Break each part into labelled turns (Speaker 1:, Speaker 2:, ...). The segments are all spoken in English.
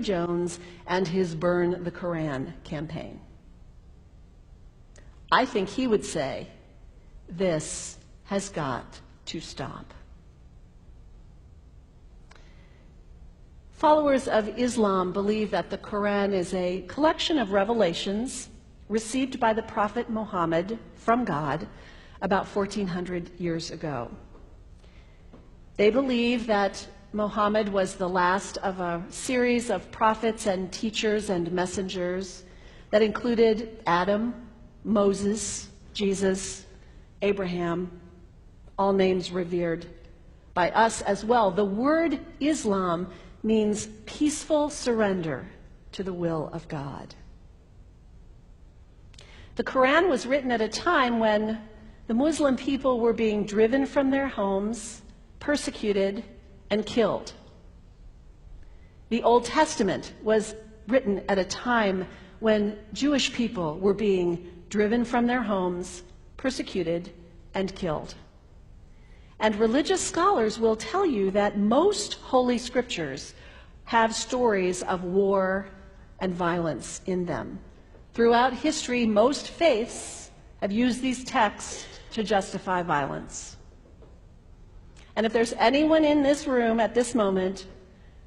Speaker 1: Jones and his Burn the Koran campaign. I think he would say, this has got to stop. Followers of Islam believe that the Quran is a collection of revelations received by the Prophet Muhammad from God about 1400 years ago. They believe that Muhammad was the last of a series of prophets and teachers and messengers that included Adam, Moses, Jesus, Abraham, all names revered by us as well. The word Islam means peaceful surrender to the will of God. The Quran was written at a time when the Muslim people were being driven from their homes, persecuted, and killed. The Old Testament was written at a time when Jewish people were being driven from their homes, persecuted, and killed. And religious scholars will tell you that most Holy Scriptures have stories of war and violence in them. Throughout history, most faiths have used these texts to justify violence. And if there's anyone in this room at this moment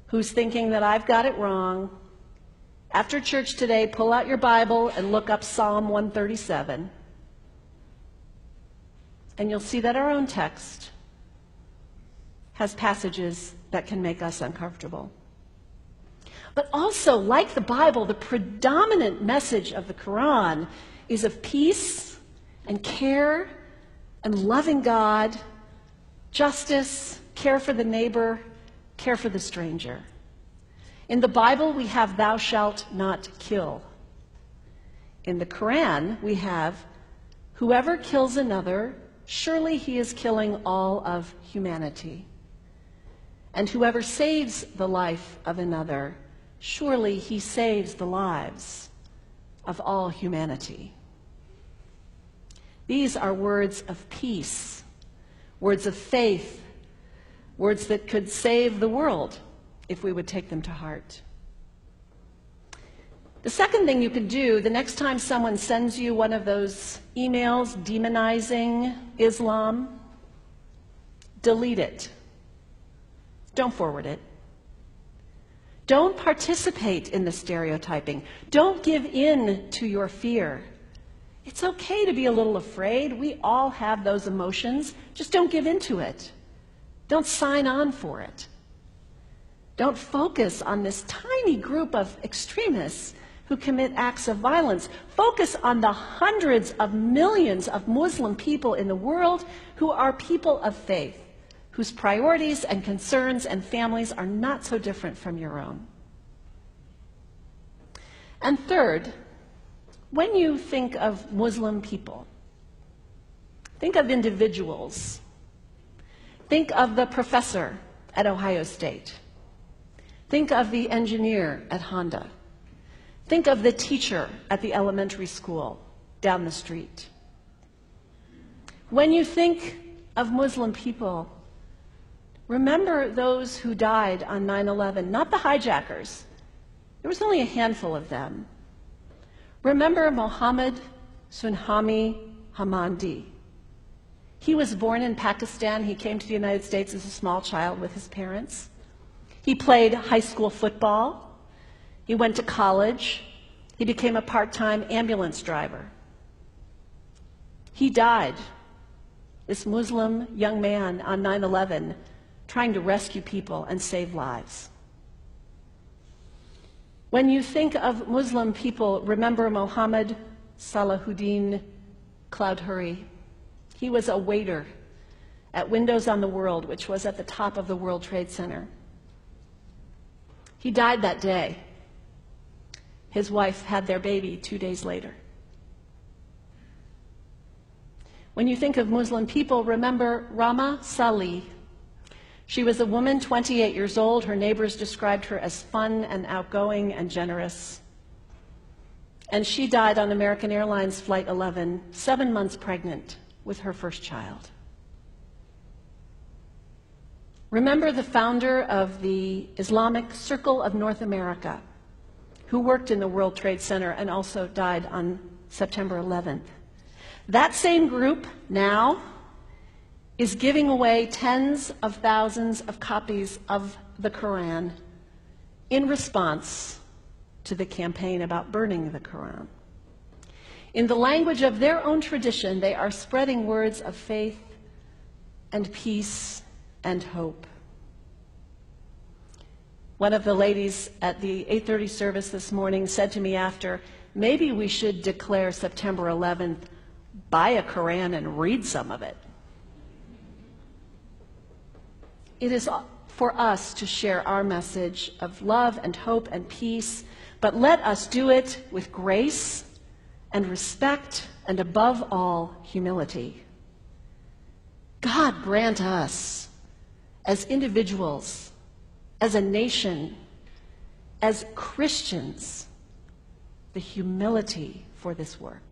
Speaker 1: who's thinking that I've got it wrong, after church today, pull out your Bible and look up Psalm 137. And you'll see that our own text has passages that can make us uncomfortable. But also, like the Bible, the predominant message of the Quran is of peace and care and loving God, justice, care for the neighbor, care for the stranger. In the Bible, we have thou shalt not kill. In the Quran, we have whoever kills another, surely he is killing all of humanity. And whoever saves the life of another, surely he saves the lives of all humanity. These are words of peace, words of faith, words that could save the world if we would take them to heart. The second thing you can do the next time someone sends you one of those emails demonizing Islam, delete it. Don't forward it. Don't participate in the stereotyping. Don't give in to your fear. It's okay to be a little afraid. We all have those emotions. Just don't give in to it. Don't sign on for it. Don't focus on this tiny group of extremists who commit acts of violence. Focus on the hundreds of millions of Muslim people in the world who are people of faith, whose priorities and concerns and families are not so different from your own. And third, when you think of Muslim people, think of individuals. Think of the professor at Ohio State. Think of the engineer at Honda. Think of the teacher at the elementary school down the street. When you think of Muslim people, remember those who died on 9/11, not the hijackers. There was only a handful of them. Remember Mohammed Sunhami Hamandi. He was born in Pakistan. He came to the United States as a small child with his parents. He played high school football. He went to college. He became a part-time ambulance driver. He died, this Muslim young man, on 9/11, trying to rescue people and save lives. When you think of Muslim people, remember Mohammed Salahuddin Cloudhurry. He was a waiter at Windows on the World, which was at the top of the World Trade Center. He died that day. His wife had their baby 2 days later. When you think of Muslim people, remember Rama Salih. She was a woman, 28 years old. Her neighbors described her as fun and outgoing and generous. And she died on American Airlines Flight 11, 7 months pregnant with her first child. Remember the founder of the Islamic Circle of North America, who worked in the World Trade Center and also died on September 11th. That same group now is giving away tens of thousands of copies of the Quran in response to the campaign about burning the Quran. In the language of their own tradition, they are spreading words of faith and peace and hope. One of the ladies at the 8:30 service this morning said to me after, maybe we should declare September 11th, buy a Quran and read some of it. It is for us to share our message of love and hope and peace, but let us do it with grace and respect and above all, humility. God grant us, as individuals, as a nation, as Christians, the humility for this work.